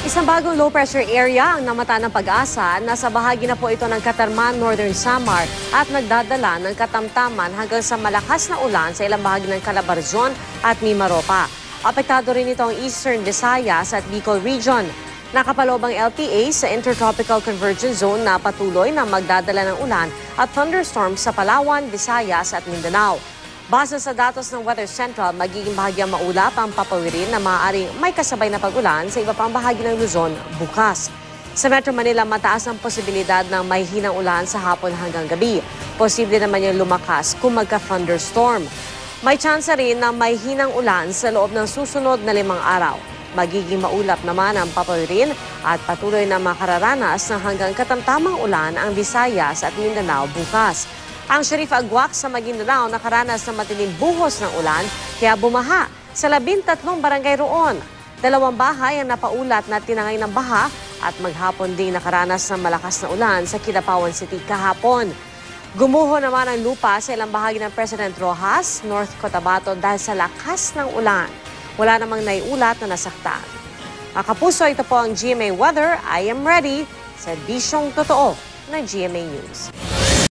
Isang bagong low-pressure area ang namata ng Pag-asa. Nasa bahagi na po ito ng Catarman, Northern Samar at nagdadala ng katamtaman hanggang sa malakas na ulan sa ilang bahagi ng Calabarzon at Mimaropa. Apektado rin ito ang Eastern Visayas at Bicol Region. Nakapaloob ang LPA sa Intertropical Convergence Zone na patuloy na magdadala ng ulan at thunderstorms sa Palawan, Visayas at Mindanao. Base sa datos ng Weather Central, magiging bahagyang maulap ang papawirin na maaaring may kasabay na pag-ulan sa iba pang bahagi ng Luzon bukas. Sa Metro Manila, mataas ang posibilidad ng may hinang ulan sa hapon hanggang gabi. Posible naman yung lumakas kung magka-thunderstorm. May tsansa rin na may hinang ulan sa loob ng susunod na 5 araw. Magiging maulap naman ang papawirin at patuloy na makararanas ng hanggang katamtamang ulan ang Visayas at Mindanao bukas. Ang Sharif Agwak sa Maguindanao nakaranas ng matinding buhos ng ulan kaya bumaha sa 13 barangay roon. 2 bahay ang napaulat na tinangay ng baha at maghapon ding nakaranas ng malakas na ulan sa Kidapawan City kahapon. Gumuho naman ang lupa sa ilang bahagi ng President Roxas, North Cotabato dahil sa lakas ng ulan. Wala namang naiulat na nasaktan. Mga kapuso, ito po ang GMA Weather. I am ready sa Bisyong Totoo ng GMA News.